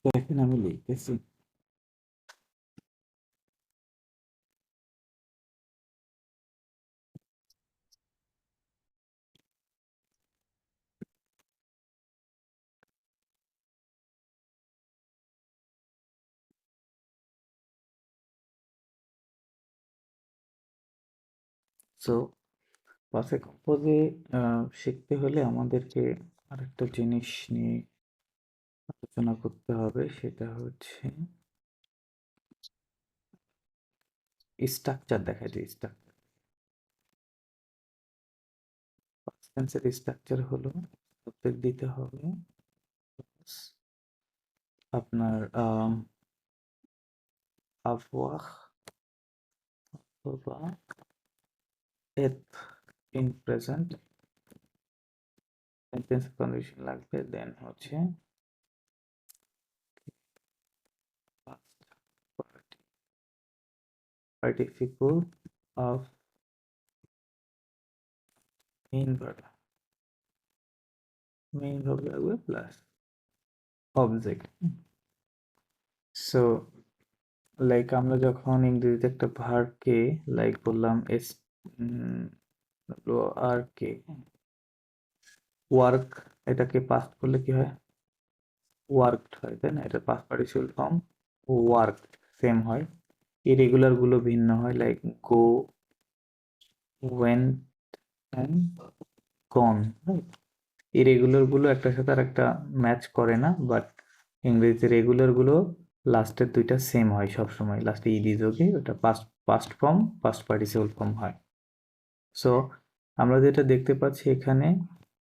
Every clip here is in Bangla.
দেখেন আমি লিখতেছি। সো পাশে কম্পোজে শিখতে হলে আমাদেরকে আরেকটা জিনিস নিয়ে আলোচনা করতে হবে, সেটা হচ্ছে স্ট্রাকচার। দেখা যায় স্ট্রাকচার, টেন্সের স্ট্রাকচার হলো সাবজেক্ট দিতে হবে আপনার আফওয়াহ অথবা এথ ইন প্রেজেন্ট সেন্টেন্স কন্ডিশন লাগবে, দেন হচ্ছে পার্টিসিপল অফ মেইন ভার্ব লাগবে প্লাস অবজেক্ট। সো লাইক আমরা যখন ইংরেজিতে একটা ভার্বকে লাইক বললাম এস আর কে ওয়ার্ক, এটাকে পাস্ট করলে কি হয়? ওয়ার্কড হয়, তাই না? এটা past participle form worked same হয়, ইরেগুলার গুলো ভিন্ন হয়, like go, went and gone. Irregular গুলো একটার সাথে আর একটা ম্যাচ করে না, বাট ইংরেজিতে রেগুলার গুলো লাস্টের দুইটা সেম হয় সবসময়, লাস্টে ইডি যোগে ওটা past past form past participle form হয়। সো আমরা যেটা দেখতে পাচ্ছি এখানে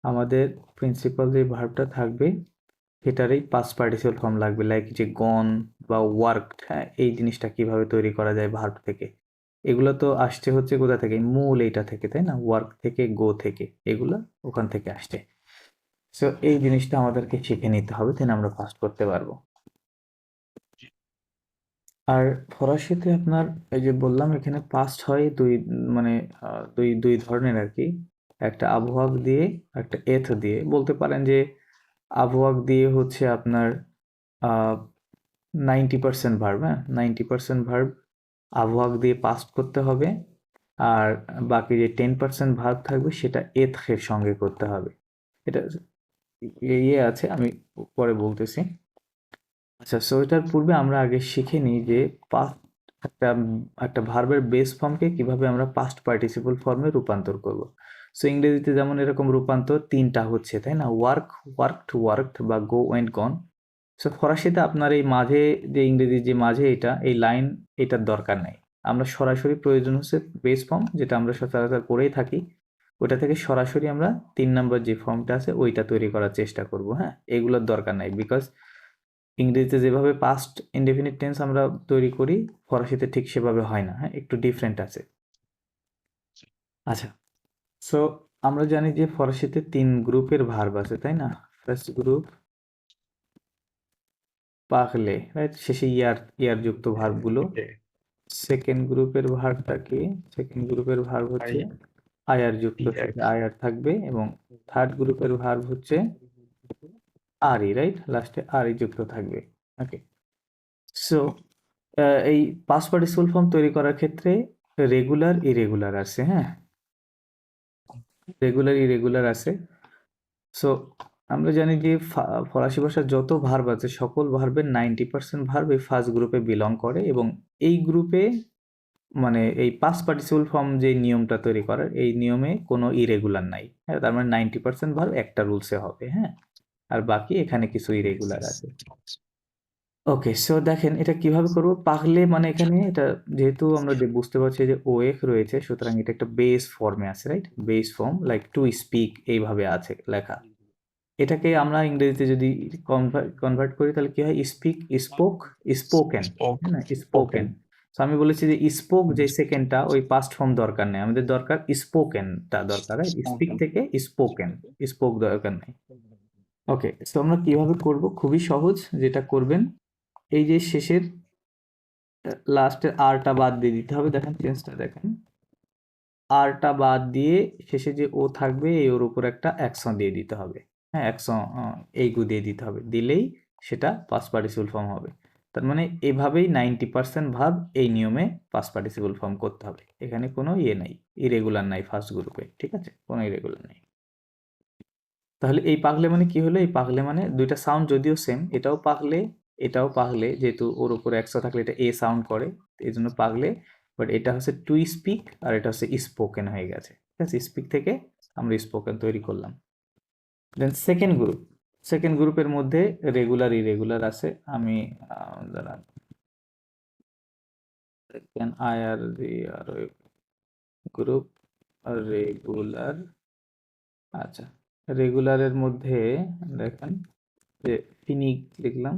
আমাদের প্রিন্সিপাল যে ভার্বটা থাকবে সেটারই পাস্ট পার্টিসিপল ফর্ম লাগবে, লাইক যে গন বা ওয়ার্কড। হ্যাঁ, এই জিনিসটা কিভাবে তৈরি করা যায় ভার্ব থেকে? এগুলো তো আসছে হচ্ছে কোথা থেকে? মূল এইটা থেকে, তাই না? ওয়ার্ক থেকে, গো থেকে, এগুলো ওখান থেকে আসছে। সো এই জিনিসটা আমাদেরকে শিখে নিতে হবে, দেন আমরা পাস্ট করতে পারবো। আর ফরাসিতে আপনার এই যে বললাম এখানে পাস্ট হয় দুই, মানে দুই দুই ধরনের আর কি। একটা আবহাওয়া দিয়ে, একটা এথ দিয়ে। বলতে পারেন যে আবহাওয়া দিয়ে হচ্ছে আপনার 90% ভার্ব, হ্যাঁ 90% ভার্ব আবহাওয়া দিয়ে পাস্ট করতে হবে, আর বাকি যে 10% ভার্ব থাকবে সেটা এথ এর সঙ্গে করতে হবে। এটা ইয়ে আছে, আমি পরে বলতেছি। আচ্ছা, সো এটার পূর্বে আমরা আগে শিখে নিই যে পাস্ট, একটা একটা ভার্বের বেস ফর্মকে কিভাবে আমরা পাস্ট পার্টিসিপল ফর্মে রূপান্তর করব। সো ইংরেজিতে যেমন এরকম রূপান্তর তিনটা হচ্ছে, তাই না? ওয়ার্ক, ওয়ার্কড, ওয়ার্কড বা গো ওয়েন্ট গন। সো ফরাসিতে আপনার এই মাঝে যে ইংরেজি যে মাঝে এটা এই লাইন, এটার দরকার নেই। আমরা সরাসরি প্রয়োজন হচ্ছে বেস ফর্ম, যেটা আমরা সচরাচর করেই থাকি, ওটা থেকে সরাসরি আমরা 3 নম্বর যে ফর্মটা আছে ওইটা তৈরি করার চেষ্টা করব। হ্যাঁ, এগুলোর দরকার নাই, বিকজ ইংরেজিতে যেভাবে পাস্ট ইনডেফিনিট টেন্স আমরা তৈরি করি ফরাসিতে ঠিক সেভাবে হয় না। হ্যাঁ, একটু ডিফারেন্ট আছে। আচ্ছা, সো আমরা জানি যে ফরাসিতে 3 গ্রুপের ভার্ব আছে, তাই না? ফার্স্ট গ্রুপ পাগলে, রাইট, শেষে ইয়ার ইয়ার যুক্ত ভার্বগুলো। সেকেন্ড গ্রুপের ভার্বটা কি? সেকেন্ড গ্রুপের ভার্ব হচ্ছে আয়ার যুক্ত, শেষে আয়ার থাকবে, এবং থার্ড গ্রুপের ভার্ব হচ্ছে আরই, রাইট, লাস্টে আরই যুক্ত থাকবে। ওকে, সো এই পাস্ট পার্টিসিপল ফর্ম তৈরি করার ক্ষেত্রে রেগুলার ইরেগুলার আছে। হ্যাঁ, রেগুলার ইরেগুলার আছে। সো আমরা জানি যে ফরাসি ভাষার যত ভার্ব আছে সকল ভার্বের 90% ভার্ব এই ফার্স্ট গ্রুপে বিলং করে, এবং এই গ্রুপে মানে এই পাস্ট পার্টিসিপল ফর্ম যে নিয়মটা তৈরি করার, এই নিয়মে কোনো ইরেগুলার নাই। হ্যাঁ, তার মানে 90% ভার্ব একটা রুলসে হবে। হ্যাঁ, আর বাকি এখানে কিছু ইরেগুলার আছে। ওকে, সো দেখেন এটা কিভাবে করব। পাগলে মানে এখানে এটা যেহেতু আমরা বুঝতে পারছি যে ওএফ রয়েছে, সুতরাং এটা একটা বেস ফর্মে আছে, right? Base form like to speak এইভাবে আছে লেখা। এটাকে আমরা ইংরেজিতে যদি কনভার্ট করি তাহলে কি হয়? স্পিক, স্পোক, স্পোকেন, হ্যাঁ না, স্পোকেন। তো আমি বলেছি যে স্পোক যে সেকেন্ডটা ওই পাস্ট ফর্ম দরকার নেই, আমাদের দরকার স্পোকেনটা দরকার, রাইট? স্পিক থেকে স্পোকেন, স্পোক দরকার নেই। ওকে, তো আমরা কিভাবে করব? খুবই সহজ। যেটা করবেন, এই যে শেষের লাস্টের আরটা বাদ দিয়ে দিতে হবে। দেখেন চেঞ্জটা দেখেন, আরটা বাদ দিয়ে শেষে যে ও থাকবে এই ওর উপর একটা অ্যাকশন দিয়ে দিতে হবে। হ্যাঁ, অ্যাকশন এইগু দিয়ে দিতে হবে, দিলেই সেটা পাস্ট পার্টিসিপল ফর্ম হবে। তার মানে এভাবেই 90% ভার্ব এই নিয়মে পাস্ট পার্টিসিপল ফর্ম করতে হবে। এখানে কোনো ইয়ে নাই, ইরেগুলার নাই ফার্স্ট গ্রুপে, ঠিক আছে, কোনো ইরেগুলার নেই। তাহলে এই পাগলে মানে কি হলো? এই পাগলে মানে দুইটা সাউন্ড যদিও সেম, এটাও পাগলে এটাও পাগলে, যেহেতু ওর উপরে 100 থাকলে এটা এ সাউন্ড করে, এই জন্য পাগলে। বাট এটা হচ্ছে টু স্পিক আর এটা হচ্ছে স্পোকেন হয়ে গেছে, ঠিক আছে, স্পিক থেকে আমরা স্পোকেন তৈরি করলাম। দেন সেকেন্ড গ্রুপের মধ্যে রেগুলার ইরেগুলার আছে। আমি দাঁড়ান, দেখেন IR গ্রুপ রেগুলার। আচ্ছা, রেগুলারের মধ্যে দেখেন যে ফিনিক লিখলাম।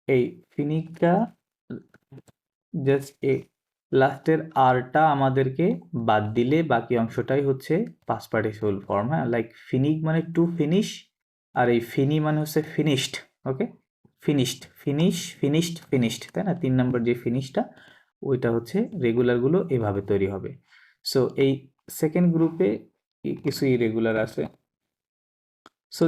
এই ফিনিকটা জাস্ট লাস্টের আরটা আমাদেরকে বাদ দিলে বাকি অংশটাই হচ্ছে পাস্ট পার্টিসিপল ফর্ম। হ্যাঁ, লাইক ফিনিক মানে টু ফিনিশ, আর এই ফিনি মানে হচ্ছে ফিনিশড। ওকে, ফিনিশড, তাই না? 3 নম্বর যে ফিনিশটা, ওইটা হচ্ছে রেগুলারগুলো এভাবে তৈরি হবে। সো এই সেকেন্ড গ্রুপে কিছু ইরেগুলার আছে। সো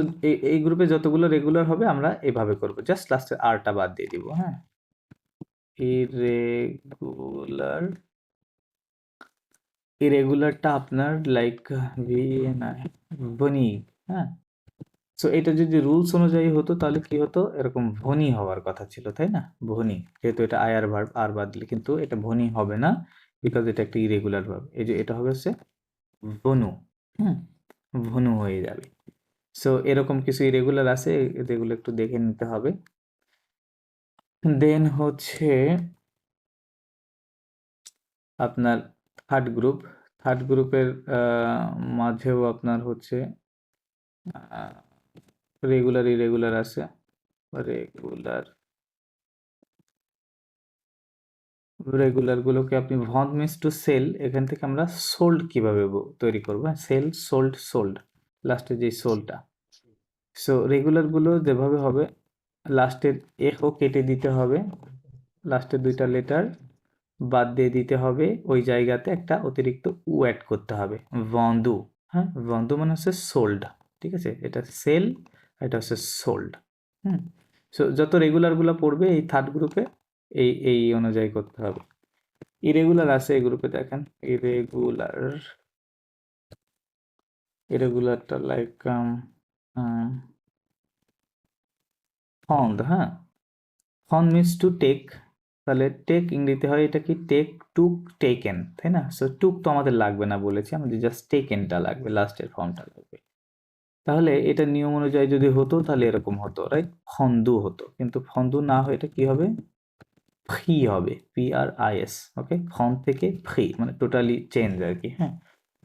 এই গ্রুপে যতগুলো রেগুলার হবে আমরা এভাবে করব, জাস্ট লাস্টের আরটা বাদ দিয়ে দিব। হ্যাঁ, ইরেগুলার, ইরেগুলারটা আপনার লাইক ভনি। হ্যাঁ, সো এটা যদি রুলস অনুযায়ী হতো তাহলে কি হতো? এরকম ভনি হওয়ার কথা ছিল, তাই না? ভনি, যেহেতু এটা আয়ার ভার্ব, আর বাদ দিলে, কিন্তু এটা ভনি হবে না, বিকজ এটা একটা ইরেগুলার ভার্ব। এই যে এটা হবে হচ্ছে ভনু। হুম, ভনু হয়ে যাবে। সো এরকম কিছু ইরেগুলার আছে, যেগুলো একটু দেখে নিতে হবে। দেন হচ্ছে আপনার থার্ড গ্রুপের মাঝেও আপনার হচ্ছে রেগুলার ইরেগুলার আছে। রেগুলার গুলোকে আপনি ভন মিন্স টু সেল, এখান থেকে আমরা সোল্ড কিভাবে তৈরি করবো? সেল, সোল্ড, লাস্টে যে সোলটা। সো রেগুলার গুলো যেভাবে হবে, লাস্টের ও কেটে দিতে হবে, লাস্টের দুইটা লেটার বাদ দিয়ে দিতে হবে, ওই জায়গাতে একটা অতিরিক্ত উ অ্যাড করতে হবে, ভন্দু। হ্যাঁ, ভন্দু মানে হচ্ছে সোল্ড, ঠিক আছে, এটা সেল, এটা হচ্ছে সোল্ড। হুম, সো যত রেগুলারগুলো পড়বে এই থার্ড গ্রুপে এই অনুযায়ী করতে হবে। ইরেগুলার আছে এই গ্রুপে, দেখেন ইরেগুলারটা লাইক ফন্ড। হ্যাঁ, ফন্ড মিনস টু টেক, তাহলে টেক ইংরেজিতে হয় এটা কি? টেক, টুক, টেকেন, তাই না? সো টুক তো আমাদের লাগবে না বলেছি, আমাদের জাস্ট টেকেনটা লাগবে, লাস্টের ফর্মটা লাগবে। তাহলে এটা নিয়ম অনুযায়ী যদি হতো তাহলে এরকম হতো, রাইট? ফন্দু হতো, কিন্তু ফন্দু না হয় এটা কি হবে? ফ্রি হবে, PRIS। ওকে, ফন থেকে ফ্রি মানে টোটালি চেঞ্জ আর কি। হ্যাঁ,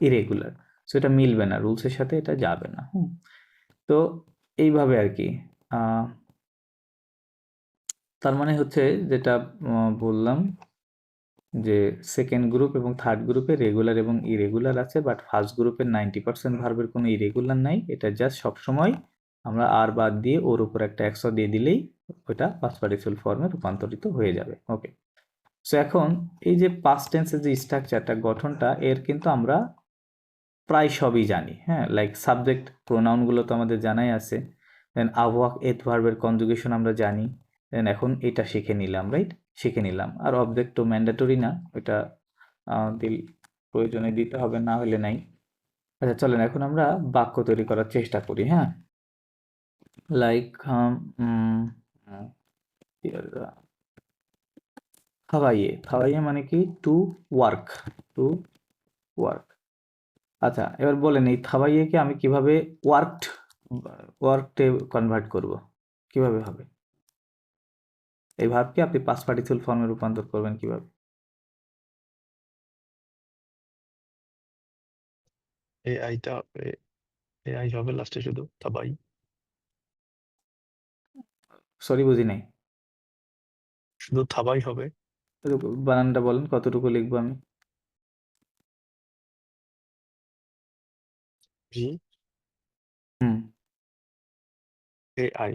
ইরেগুলার, সো এটা মিলবে না, রুলসের সাথে এটা যাবে না। তো এইভাবে আর কি। তার মানে হচ্ছে যেটা বললাম যে সেকেন্ড গ্রুপ এবং থার্ড গ্রুপে রেগুলার এবং ইরেগুলার আছে, বাট ফার্স্ট গ্রুপের 90% ভার্বের কোনো ইরেগুলার নাই। এটা জাস্ট সবসময় আমরা আর বাদ দিয়ে ওর উপর একটা 100 দিয়ে দিলেই ওটা পাস্ট পার্টিসিপল ফর্মে রূপান্তরিত হয়ে যাবে। ওকে, সো এখন এই যে পাস্ট টেন্সের যে স্ট্রাকচারটা, গঠনটা, এর কিন্তু আমরা প্রায় সবই জানি। হ্যাঁ, লাইক সাবজেক্ট প্রোনাউনগুলো তো আমাদের জানাই আছে। দেন আবহাওয়া এথ ভার্বের কনজুগেশন আমরা জানি। দেন এখন এটা শিখে নিলাম, রাইট? শিখে নিলাম। আর অবজেক্ট তো ম্যান্ডেটরি না, ওইটা দিল প্রয়োজনে দিতে হবে, না হলে নাই। আচ্ছা, চলেন এখন আমরা বাক্য তৈরি করার চেষ্টা করি। হ্যাঁ, লাইক খাওয়াইয়ে মানে কি? To work, to work. আচ্ছা, এবার বলেন এই থাবাইয়েকে আমি কিভাবে ওয়ার্কডে কনভার্ট করব? কিভাবে হবে? এই ভার্বকে আপনি পাস্ট পার্টিসিপল ফর্মে রূপান্তর করবেন কিভাবে? এআইটা এআই হবে লাস্টে শুধু তাবাই। সরি, বুঝি নাই। শুধু থাবাই হবে। বানানটা বলেন, কতটুকু লিখবো আমি? জি হুম, এআই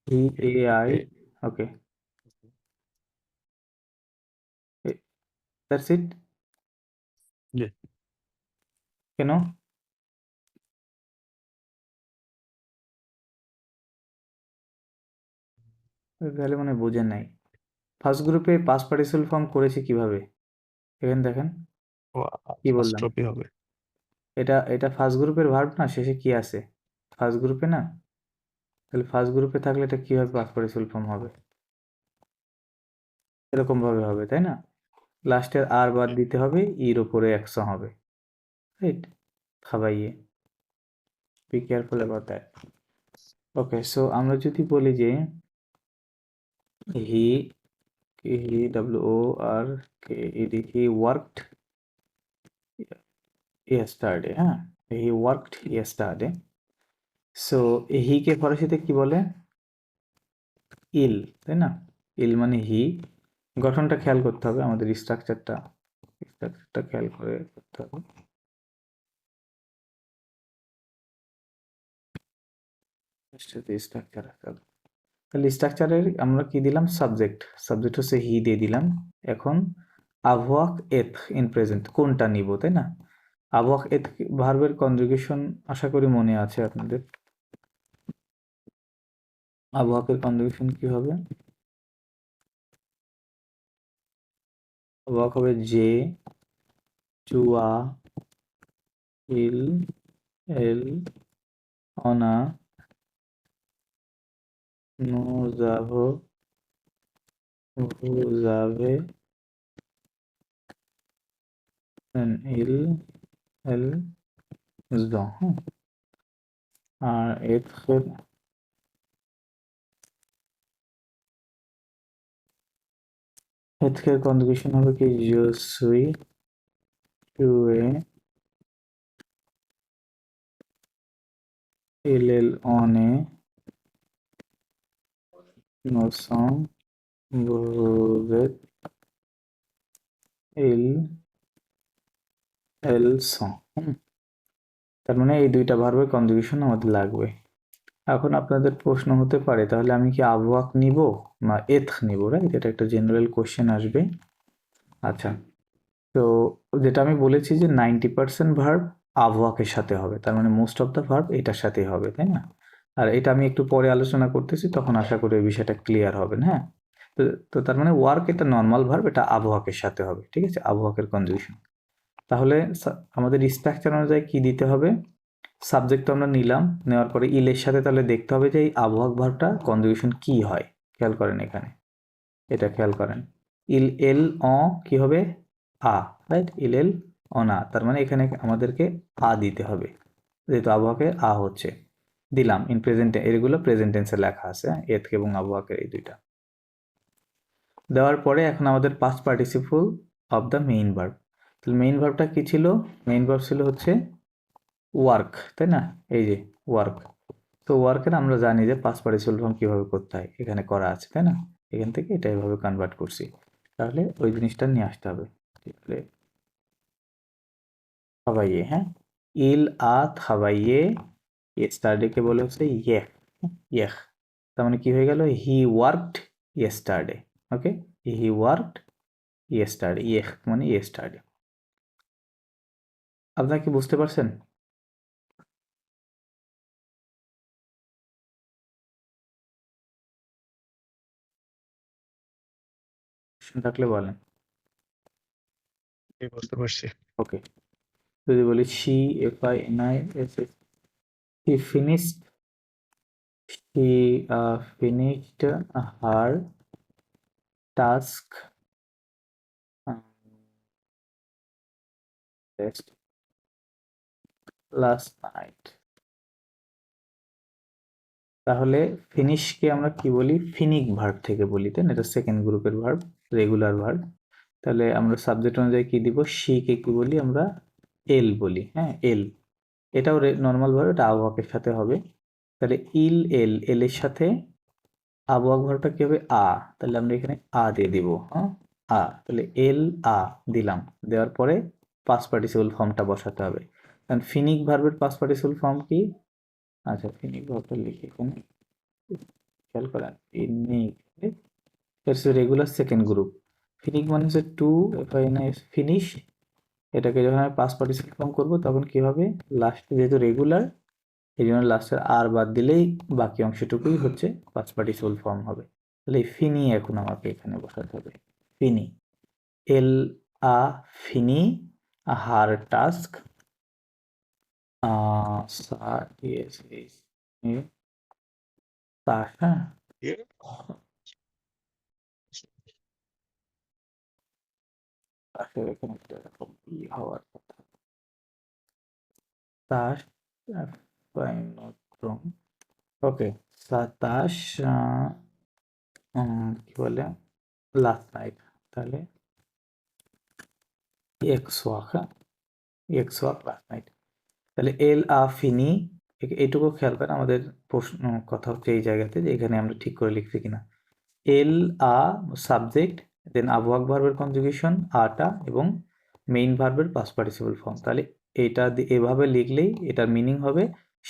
AI। এ ওকে, দ্যাটস ইট। জি কেন? তাহলে মানে বোঝেন নাই। ফার্স্ট গ্রুপে পাস্ট পার্টিসিপল ফর্ম করেছি কিভাবে, এখানে দেখেন ও কি বললাম, ফার্স্ট্রপি হবে। এটা ফার্স্ট গ্রুপের ভার্ব না, শেষে কি আছে, ফার্স্ট গ্রুপে না, তাহলে ফার্স্ট গ্রুপে থাকলে এটা কিভাবে পাস্ট পার্টিসিপল ফর্ম হবে, এরকম ভাবে হবে তাই না, লাস্টের আর বাদ দিতে হবে, ইর উপরে অ্যাকশন হবে, রাইট, খাবাইয়ে, be careful about that. Okay, so আমরা যদি বলি যে he WORKED, he worked yesterday, হ্যাঁ, he worked yesterday, so he কে ফরাসিতে কি বলে, ইল, তাই না, ইল মানে হি। গঠনটা খেয়াল করতে হবে, আমাদের স্ট্রাকচারটা খেয়াল করে করতে হবে। স্ট্রাকচার, তাহলে স্ট্রাকচারের আমরা কি দিলাম, সাবজেক্ট হচ্ছে হি দিয়ে দিলাম। এখন আভওয়াক এথ ইন প্রেজেন্ট কোনটা নিব, তাই না, আভওয়াক এথ ভার্বের কনজুগেশন আশা করি মনে আছে আপনাদের, আভওয়াকের কনজুগেশন কি হবে, আভওয়াক হবে যে, চুয়া, ইল, এল, অনা, নো, জাভো, ভু, জাভে, ইল, এল, জ, হ্যাঁ। আর এথের কনজুগেশন হবে কি, je suis, tu es, il, on est, nous sommes, vous êtes, ils, elles sont। তার মানে এই দুইটা ভার্বের কনজুগেশন আমাদের লাগবে। এখন আপনাদের প্রশ্ন হতে পারে তাহলে আমি কি আবওয়াক নিব না এথ নিব, রাইট, এটা একটা জেনারেল কোশ্চেন আসবে। আচ্ছা, তো যেটা আমি বলেছি যে 90% ভার্ব আবওয়াকের সাথে হবে, তার মানে মোস্ট অফ দ্য ভার্ব এটার সাথেই হবে, তাই না, আর এটা আমি একটু পরে আলোচনা করতেছি, তখন আশা করি এই বিষয়টা ক্লিয়ার হবে, হ্যাঁ। তো তো তার মানে ওয়ার্ক এটা নর্মাল ভার্ব, এটা আবহাওয়াকের সাথে হবে, ঠিক আছে, আবহাওয়াকের কনজুগেশন। তাহলে আমাদের স্ট্রাকচার অনুযায়ী কি দিতে হবে, সাবজেক্ট তো আমরা নিলাম, নেওয়ার পরে ইলের সাথে তাহলে দেখতে হবে যে এই আবহাওয়াক ভার্বটা কনজুগেশন কি হয়, খেয়াল করেন এখানে, এটা খেয়াল করেন, ইল, এল, কি হবে, আ, রাইট, ইল, এল, অনা, তার মানে এখানে আমাদেরকে আ দিতে হবে, যেহেতু আবহাওয়াকে আ হচ্ছে, দিলাম ইন প্রেজেন্ট, এগুলো প্রেজেন্ট টেন্সে লেখা আছে, এথ এবং আবহাওয়াকের এই দুইটা দেওয়ার পরে এখন আমাদের past participle of the main verb, তাহলে মেইন ভার্বটা কি ছিল, মেইন ভার্ব ছিল হচ্ছে ওয়ার্ক, তাই না, এই যে ওয়ার্ক, তো ওয়ার্কের আমরা জানি যে পাস্ট পার্টিসিপল ফর্ম কিভাবে করতে হয়, এখানে করা আছে, তাই না, এখান থেকে এটা এভাবে কনভার্ট করছি, তাহলে ওই জিনিসটা নিয়ে আসতে হবে, তাহলে খাবাইয়ে, হ্যাঁ, ইল আ খাবাইয়ে ইয়েস্টারডে বলে হচ্ছে ইয়েহ, ইয়েহ, তার মানে কি হয়ে গেল, he worked yesterday, okay, he worked yesterday, yeah মানে ইয়েস্টারডে। আপনারা কি বুঝতে পারছেন? কোশ্চেন থাকলে বলেন। বুঝতে পারছি। ওকে, যদি বলি she, FINISH, he finished, her task last night, তাহলে ফিনিশকে আমরা কি বলি, ফিনিক ভার্ব থেকে বলি, তাই না, এটা সেকেন্ড গ্রুপের ভার্ব, রেগুলার ভার্ব, তাহলে আমরা সাবজেক্ট অনুযায়ী কি দিব, শি কে কি বলি আমরা, এল বলি, হ্যাঁ, এল, এটাও নর্মাল ভার্ব, এটা আবহাওয়াকের সাথে হবে, তাহলে ইল, এল, এল এর সাথে আবহাওয়াক ভার্বটা কি হবে, আ, তাহলে আমরা এখানে আ দিয়ে দিব, হ্যাঁ, আ, তাহলে এল, আ দিলাম, দেওয়ার পরে পাস্ট পার্টিসিপল ফর্মটা বসাতে হবে, কারণ ফিনিক ভার্বের পাস্ট পার্টিসিপল ফর্ম কি, আচ্ছা ফিনিক ভার্বটা লিখি এখানে, খেয়াল করেন, ফিনিক ইটস রেগুলার সেকেন্ড গ্রুপ, ফিনিক মানে হচ্ছে টু, FINISH, ফিনিশ, এটাকে যখন আমি পাস্ট পার্টিসিপল ফর্ম করবো তখন কি হবে, লাস্টে যেহেতু রেগুলার, এই জন্য লাস্টের আর বাদ দিলেই বাকি অংশটুকুই হচ্ছে পাস্ট পার্টিসিপল ফর্ম হবে। তাহলে এই ফিনি এখন আমাকে এখানে বসাতে হবে। ফিনি, এল আ ফিনি হার টাস্ক সা ইয়েস তাস, হ্যাঁ Yeah. তাসের এখানে একটা এরকম ই হওয়ার কথা। তাস, ওকে, সাতাশ কি বলে লাস্ট নাইট, তাহলে এক্স ওয়াক, হ্যাঁ এক্স ওয়াক লাস্ট নাইট। তাহলে এল আ ফিনি, এইটুকু খেয়াল করেন, আমাদের প্রশ্ন কথা হচ্ছে এই জায়গাতে যে এখানে আমরা ঠিক করে লিখছি কিনা। এল আ সাবজেক্ট, দেন আবহাওয়াক ভার্বের কনজুগেশন আটা এবং মেইন ভার্বের পাস্ট পার্টিসিপল ফর্ম। তাহলে এটা এভাবে লিখলেই এটার মিনিং হবে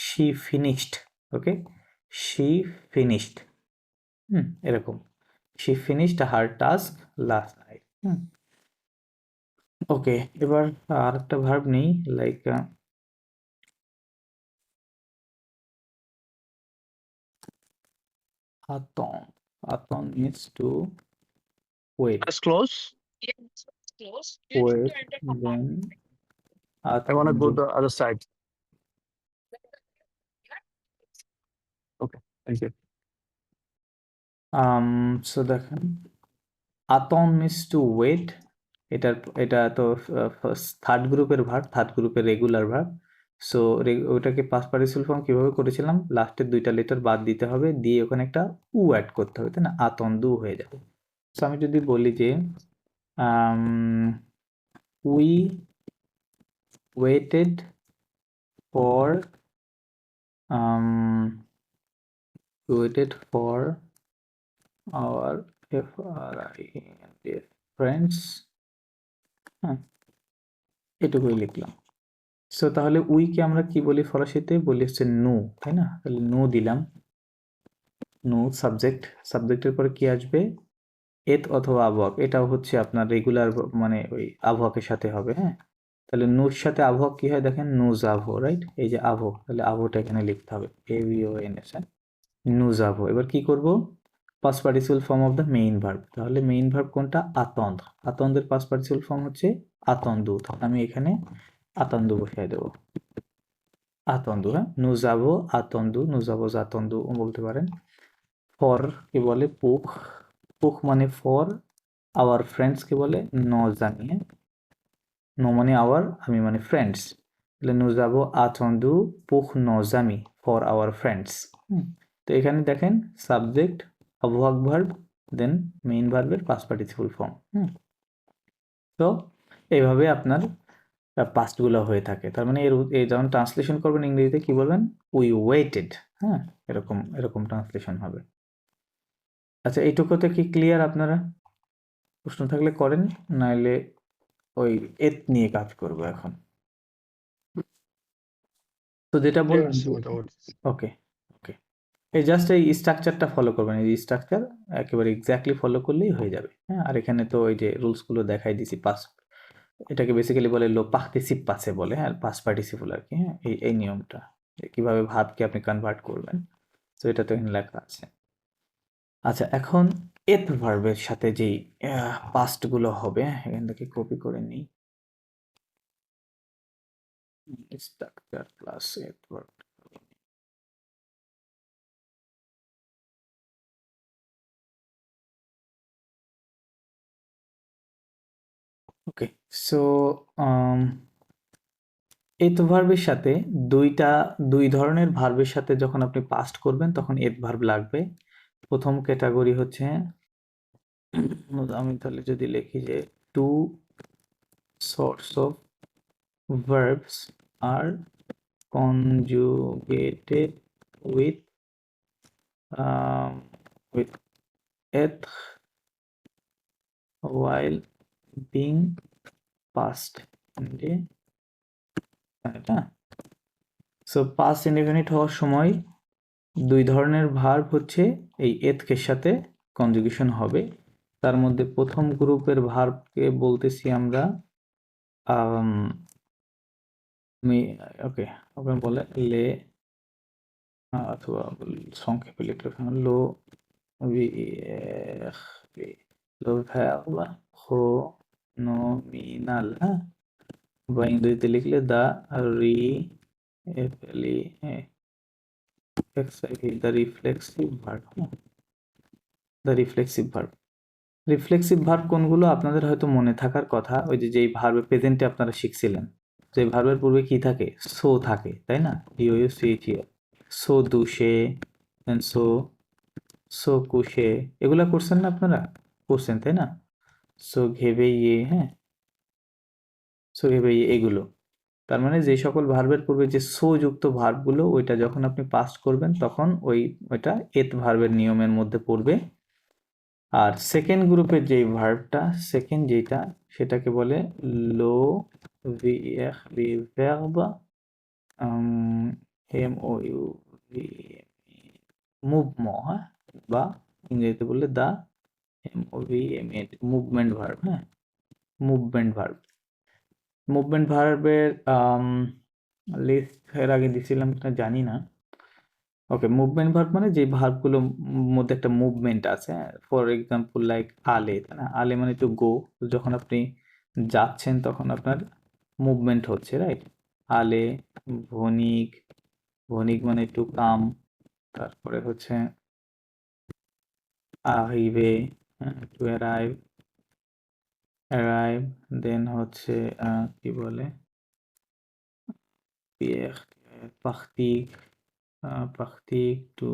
she finished. Okay, she finished, এরকম, she finished her task last night. Okay, এবার আর একটা ভার্ব নেই, like aton. Aton means to wait. That's close. Wait, then I want to aton go do. the other side. Okay, thank you. So দেখেন, aton means to wait. এটা তো থার্ড গ্রুপের ভার্ব, থার্ড গ্রুপের রেগুলার ভার্ব। সো ওটাকে পাস্ট পার্টিসিপল ফর্ম কিভাবে করেছিলাম, লাস্টের দুইটা লেটার বাদ দিতে হবে, দিয়ে ওখানে একটা উ অ্যাড করতে হবে, তাই না, আতন্দু হয়ে যাবে। সো আমি যদি বলি যে we waited for our friends, হ্যাঁ এটুকুই লিখলাম। সো তাহলে উইকে আমরা কি বলি ফরাসিতে, বলি হচ্ছে নু, তাই না, তাহলে নু দিলাম, নু সাবজেক্ট, সাবজেক্টের পরে কি আসবে, এত অথবা আবহাওয়াক, এটাও হচ্ছে আপনার রেগুলার, মানে ওই আবহাওয়াকের সাথে হবে, হ্যাঁ। তাহলে নুর সাথে আবহাওয়াক কি হয় দেখেন, নুজ আবহ, রাইট, এই যে আবহ, তাহলে আবহটা এখানে লিখতে হবে, AVONS, নুজ আবহ। এবার কি করব, past participle form of the main verb, তাহলে মেইন ভার্ব কোনটা, আতন্দ, আতন্দের পাস্ট পার্টিসিপল ফর্ম হচ্ছে আতন্দু, তাহলে আমি এখানে আতন্দু বসাই দেবো, আতন্দু, হ্যাঁ, নুজাবো আতন্দু, নুজাবো জাতন্দু বলতে পারেন। ফর কে বলে পুখ, পুখ মানে ফর, আওয়ার ফ্রেন্ডস কে বলে নজামি, নো মানে আওয়ার, আমি মানে ফ্রেন্ডস, তাহলে নুজাবো আতন্দু পুখ নজামি ফর আওয়ার ফ্রেন্ডস। তো এখানে দেখেন সাবজেক্ট, আবহাওয়াক ভার্ব, দেন মেইন ভার্বের পাস্ট পার্টিসিপল ফর্ম। তো এইভাবে আপনার পাস্টগুলো হয়ে থাকে। তার মানে এর যখন ট্রান্সলেশন করবেন ইংরেজিতে কি বলবেন, উই ওয়েটেড, হ্যাঁ এরকম এরকম ট্রান্সলেশন হবে। আচ্ছা, এইটুকুতে কি ক্লিয়ার আপনারা? প্রশ্ন থাকলে করেন, নাইলে ওই এত নিয়ে কাজ করবো এখন। তো যেটা Clear বললাম আছে যে, মোটামুটি। ওকে ওকে, এই জাস্ট এই স্ট্রাকচারটা ফলো করবেন, এই স্ট্রাকচার একেবারে এক্স্যাক্টলি ফলো করলেই হয়ে যাবে, হ্যাঁ। আর এখানে তো ওই যে রুলসগুলো দেখাই দিছি, পাস, এটাকে বেসিক্যালি বলে লো পার্টিসিপ পাসে বলে, হ্যাঁ পাস পার্টিসিপল আর কি, হ্যাঁ এই নিয়মটা, যে কিভাবে ভাবকে আপনি কনভার্ট করবেন, তো এটা তো এখানে লেখা আছে। আচ্ছা, এখন এত ভার্বের সাথে যেই পাস্টগুলো হবে, এখান থেকে কপি করে নিই, স্ট্রাকচার প্লাস এত ভার্ব। ওকে, সো এত ভার্বের সাথে দুই ধরনের ভার্বের সাথে যখন আপনি পাস্ট করবেন তখন এত ভার্ব লাগবে। প্রথম ক্যাটাগরি হচ্ছে, আমি তাহলে যদি লিখি যে two sorts of verbs are conjugated with with eth while being past indefinite, so past indefinite হওয়ার সময় দুই ধরনের ভার্ব হচ্ছে এই এথকের সাথে কনজুগেশন হবে। তার মধ্যে প্রথম গ্রুপের ভার্বকে বলতেছি আমরা ওকে, আপনার বলে লে, অথবা সংক্ষেপে লিখলে লো lo verb pronominal, হ্যাঁ, বা ইংরেজিতে লিখলে the reflexive verb, the reflexive verb. Reflexive verb কোনগুলো আপনাদের হয়তো মনে থাকার কথা, ওই যে যেই ভার্বে প্রেজেন্টে আপনারা শিখছিলেন, যে ভার্বের পূর্বে কি থাকে, সো থাকে, তাই না, সো দুশে, সো সো কুশে, এগুলা করছেন না আপনারা, করছেন তাই না, সো ঘেবে ইয়ে, হ্যাঁ, সো ঘেবে ইয়ে, এগুলো। তার মানে যে সকল ভার্বের পূর্বে যে সো যুক্ত ভার্বগুলো, ওইটা যখন আপনি পাস্ট করবেন তখন ওইটা এত ভার্বের নিয়মের মধ্যে পড়বে। আর সেকেন্ড গ্রুপের যে ভার্বটা, সেকেন্ড যেটা, সেটাকে বলে লো ভার্ব, MOU মুভম, হ্যাঁ, বা ইংরেজিতে বললে দা MOVMENT, মুভমেন্ট ভার্ব, হ্যাঁ, মুভমেন্ট ভার্ব। মুভমেন্ট ভার্বের লিস্ট এর আগে দিছিলাম কিনা জানি না। ওকে, মুভমেন্ট ভার্ব মানে যে ভার্বগুলোর মধ্যে একটা মুভমেন্ট আছে, ফর এক্সাম্পল লাইক আলে, তাই না, আলে মানে টু গো, যখন আপনি যাচ্ছেন তখন আপনার মুভমেন্ট হচ্ছে, রাইট। আলে, ভনিক, ভনিক মানে টু কাম, তারপরে হচ্ছে আহিবে, টু অ্যারাইভ, অ্যারাইভ, দেন হচ্ছে কি বলে, পাখতিক, পাখতিক টু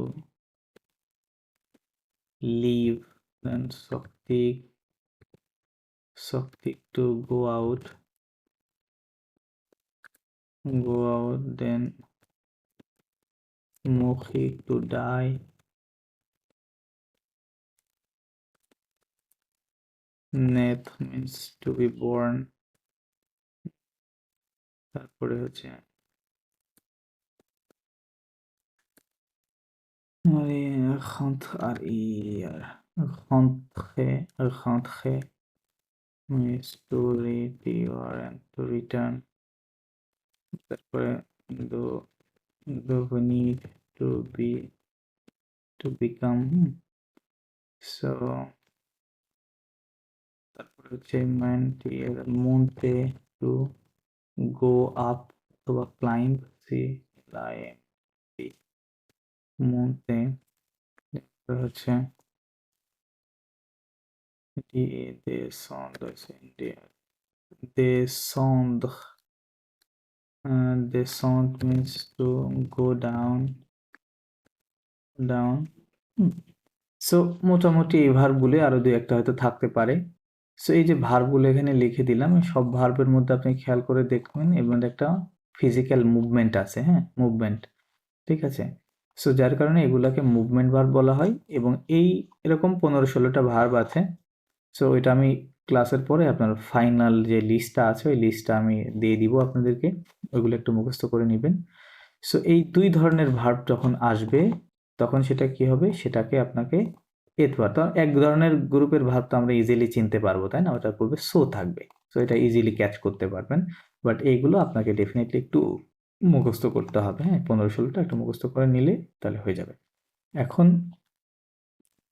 লিভ, দেন শক্তিক, শক্তিক টু go out, then মুখিক to die, নেথ means to be born, তারপরে হচ্ছে rentrer means to return, তারপরে devenir to become, so তারপরে হচ্ছে monte to go up অথবা climb, monte, তারপরে হচ্ছে descendre, descend means to go down, so মোটামুটি এই ভার্বগুলো আরো দুই একটা হয়তো থাকতে পারে। সো এই যে ভার্বগুলো এখানে লিখে দিলাম, এই সব ভার্বের মধ্যে আপনি খেয়াল করে দেখবেন এর মধ্যে একটা ফিজিক্যাল মুভমেন্ট আছে, হ্যাঁ, মুভমেন্ট, ঠিক আছে। সো যার কারণে এগুলাকে মুভমেন্ট ভার্ব বলা হয়, এবং এরকম 15-16টা ভার্ব আছে। সো এটা আমি ক্লাসের পরে আপনার ফাইনাল যে লিস্টটা আছে ওই লিস্টটা আমি দিয়ে দিব আপনাদেরকে, ওইগুলো একটু মুখস্থ করে নেবেন। সো এই দুই ধরনের ভার্ব যখন আসবে তখন সেটা কি হবে, সেটাকে আপনাকে এতবার, তো এক ধরনের গ্রুপের ভার্ব তো আমরা ইজিলি চিনতে পারবো, তাই না, ওটার পূর্বে সো থাকবে, সো এটা ইজিলি ক্যাচ করতে পারবেন। বাট এইগুলো আপনাকে ডেফিনেটলি একটু মুখস্থ করতে হবে, হ্যাঁ, 15-16টা একটু মুখস্থ করে নিলে তাহলে হয়ে যাবে। এখন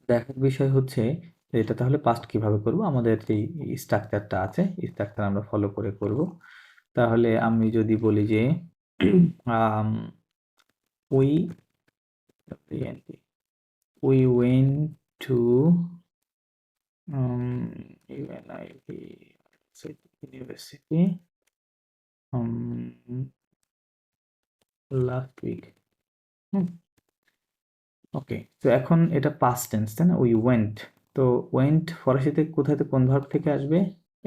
দেখার বিষয় হচ্ছে যে এটা তাহলে পাস্ট কিভাবে করব, আমাদের যে স্ট্রাকচারটা আছে স্ট্রাকচার আমরা ফলো করে করব। তাহলে আমি যদি বলি যে we went to university last week, ওকে। তো এখন এটা পাস্ট টেন্স, তাই না, উই ওয়েন্ট। তো ওয়েন্ট ফরাসিতে কোথায়, কোন ভার্ব থেকে আসবে,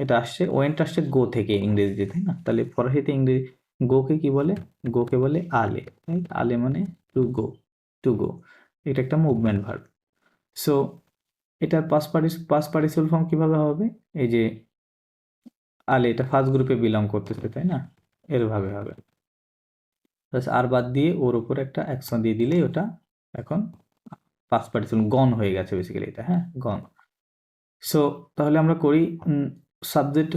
এটা আসছে, ওয়েন্ট আসছে গো থেকে ইংরেজিতে, তাই না, তাহলে ফরাসিতে ইংরেজি গোকে কি বলে, গোকে বলে আলে, রাইট, আলে মানে টু গো, টু গো, এটা একটা মুভমেন্ট ভার্ব। সো এটার পাস্ট পার্টিসিপল ফর্ম কিভাবে হবে, এই যে আলে, এটা ফার্স্ট গ্রুপে বিলং করতেছে, তাই না, এরভাবে হবে, আর বাদ দিয়ে ওর উপর একটা অ্যাকশন দিয়ে দিলেই ওটা এখন পাস্ট পার্টিসিপল গন হয়ে গেছে বেসিক্যালি, এটা, হ্যাঁ, গন। সো তাহলে আমরা করি সাবজেক্ট,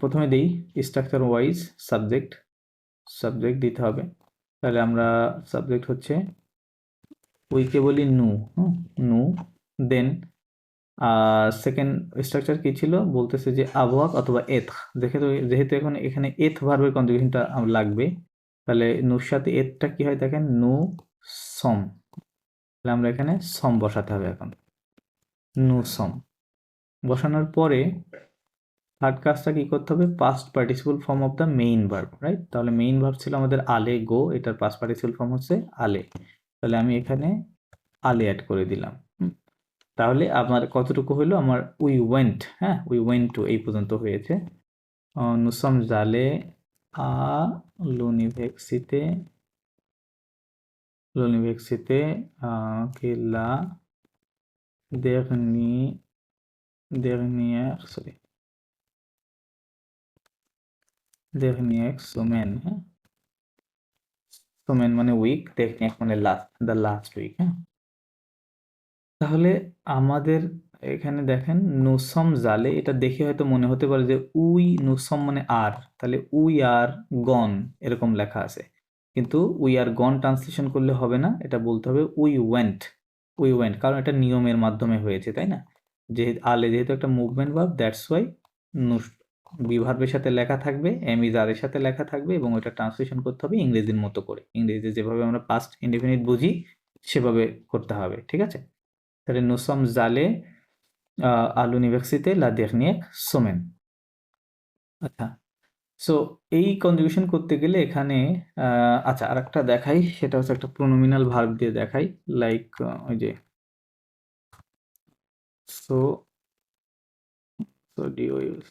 প্রথমে দেই স্ট্রাকচার ওয়াইজ সাবজেক্ট দিতে হবে। তাহলে আমরা সাবজেক্ট হচ্ছে উইকে বলি নু, নু, দেন সেকেন্ড স্ট্রাকচার কি ছিল বলতেছে যে আবওয়াক অথবা এথ, যেহেতু এখন এখানে এথ ভার্বের কনজুগেশনটা লাগবে, তাহলে নুর সাথে এথটা কি হয় দেখেন, নু সম, তাহলে আমরা এখানে সম বসাতে হবে এখন, নু সম বসানোর পরে থার্ড কাজটা কি করতে হবে, past participle form of the main verb, right? তাহলে মেইন ভার্ব ছিল আমাদের আলে গো, এটার পাস্ট পার্টিসিপল ফর্ম হচ্ছে আলে, তাহলে আমি এখানে আলে অ্যাড করে দিলাম। তাহলে আমার কতটুকু হলো, আমার উই ওয়েন্ট, হ্যাঁ উই ওয়েন্ট টু এই পর্যন্ত হয়েছে। nous sommes allés à l'université que la dernière semaine, হ্যাঁ semaine মানে উইক, dernière মানে লাস্ট, দ্য লাস্ট উইক, হ্যাঁ। তাহলে আমাদের এখানে দেখেন নুসম জালে, এটা দেখে হয়তো মনে হতে পারে যে উই নুসম মানে আর, তাহলে উই আর গন এরকম লেখা আছে, কিন্তু উই আর গন ট্রান্সলেশন করলে হবে না, এটা বলতে হবে উই ওয়েন্ট, কারণ এটা নিয়মের মাধ্যমে হয়েছে, তাই না? যেহেতু একটা মুভমেন্ট ভার্ব, দ্যাটস ওয়াই নুস বি ভার্বের সাথে লেখা থাকবে, এম ইজ আর এর সাথে লেখা থাকবে, এবং ওটা ট্রান্সলেশন করতে হবে ইংরেজির মতো করে, ইংরেজিতে যেভাবে আমরা পাস্ট ইনডেফিনিট বুঝি সেভাবে করতে হবে, ঠিক আছে? তাহলে nous sommes allés à l'université la dernière semaine। আচ্ছা, সো এই কনজুগেশন করতে গেলে এখানে আচ্ছা আরেকটা দেখাই, সেটা হচ্ছে একটা প্রোনোমিনাল ভার্ব দিয়ে দেখাই, লাইক ওই যে সো সো ডি ও ইউজ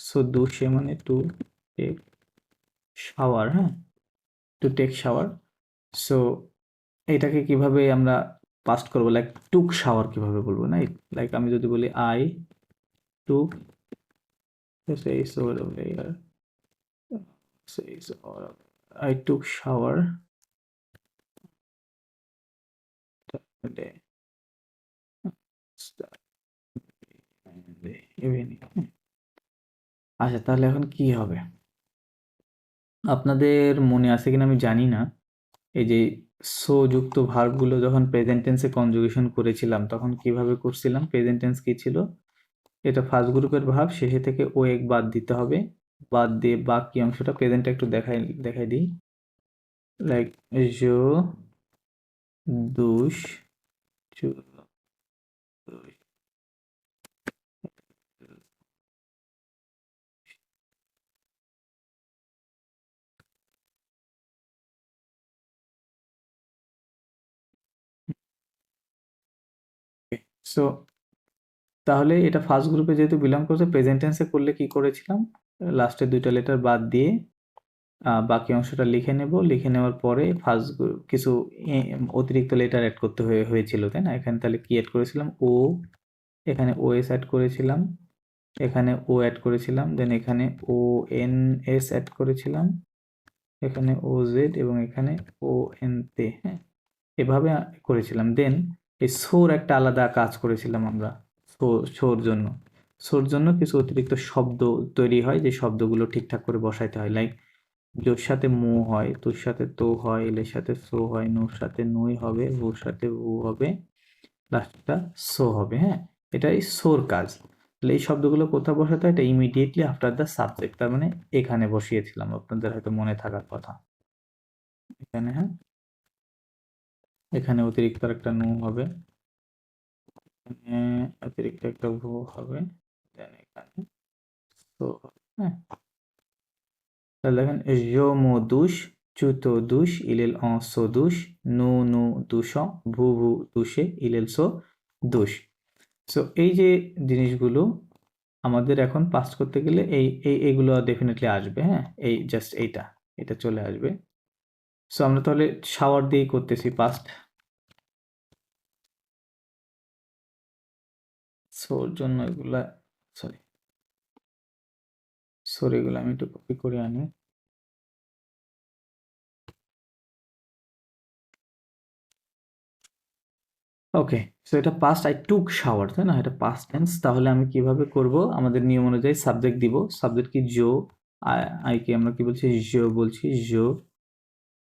সো দুশে মানে টু টেক শাওয়ার, হ্যাঁ টু টেক শাওয়ার। সো এটাকে কিভাবে আমরা পাস্ট করবো, লাইক টুক শাওয়ার কিভাবে বলবো, না লাইক আমি যদি বলি I took, say so over here, say so I took shower today evening। আচ্ছা, তাহলে এখন কি হবে আপনাদের মনে আছে কিনা আমি জানি না, এই যে সো যুক্ত ভার্বগুলো যখন প্রেজেন্ট টেন্সে কনজুগেশন করেছিলাম তখন কিভাবে করছিলাম, প্রেজেন্ট টেন্স কি ছিল, এটা ফার্স্ট গ্রুপের ভার্ব, শেষে থেকে ও এক বাদ দিতে হবে, বাদ দিয়ে বাকি অংশটা প্রেজেন্টটা একটু দেখাই দিই, লাইক জো দুশ সো তাহলে এটা ফার্স্ট গ্রুপে যেহেতু বিলং করছে, প্রেজেন্ট টেন্সে করলে কি করেছিলাম, লাস্টের দুইটা লেটার বাদ দিয়ে বাকি অংশটা লিখে নেব, লিখে নেওয়ার পরে ফার্স্ট কিছু অতিরিক্ত লেটার অ্যাড করতে হয়েছিল, তাই না? এখানে তাহলে কি অ্যাড করেছিলাম, ও, এখানে ও এস অ্যাড করেছিলাম, এখানে ও অ্যাড করেছিলাম, দেন এখানে ও এন এস অ্যাড করেছিলাম, এখানে ও জেড, এবং এখানে ও এন তে, হ্যাঁ এভাবে করেছিলাম। দেন এই সোর একটা আলাদা কাজ করেছিলাম আমরা, সোর জন্য কিছু অতিরিক্ত শব্দ তৈরি হয়, যে শব্দগুলো ঠিকঠাক করে বসাইতে হয়, লাইক জোর সাথে মো হয়, তোর সাথে তো হয়, এলের সাথে সো হয়, নোর সাথে নই হবে, ওর সাথে ও হবে, লাস্টটা সো হবে, হ্যাঁ এটাই সোর কাজ। তাহলে এই শব্দগুলো কোথাও বসাতে হয়, এটা ইমিডিয়েটলি আফটার দ্য সাবজেক্ট, তার মানে এখানে বসিয়েছিলাম, আপনাদের হয়তো মনে থাকার কথা, এখানে, হ্যাঁ এখানে অতিরিক্ত একটা নো হবে, অতিরিক্ত একটা ভু হবে, দেন এখানে সো হবে, হ্যাঁ তাহলে দেখেন je me douche, tu te douches, il on se douche, nous nous douchons, vous douchez, il se douche। So এই যে জিনিসগুলো আমাদের এখন পাস করতে গেলে এইগুলো ডেফিনেটলি আসবে, হ্যাঁ এই জাস্ট এটা চলে আসবে। সো আমরা তাহলে শাওয়ার দিয়েই করতেছি পাস্ট, সোর জন্য এগুলা সরি এগুলো আমি একটু কপি করে আনি। ওকে, সো এটা পাস্ট আই টুক শাওয়ার, তাই না? এটা পাস্ট টেন্স, তাহলে আমি কিভাবে করব, আমাদের নিয়ম অনুযায়ী সাবজেক্ট দিব, সাবজেক্ট কি জো, আইকে আমরা কি বলছি, জো বলছি, জো।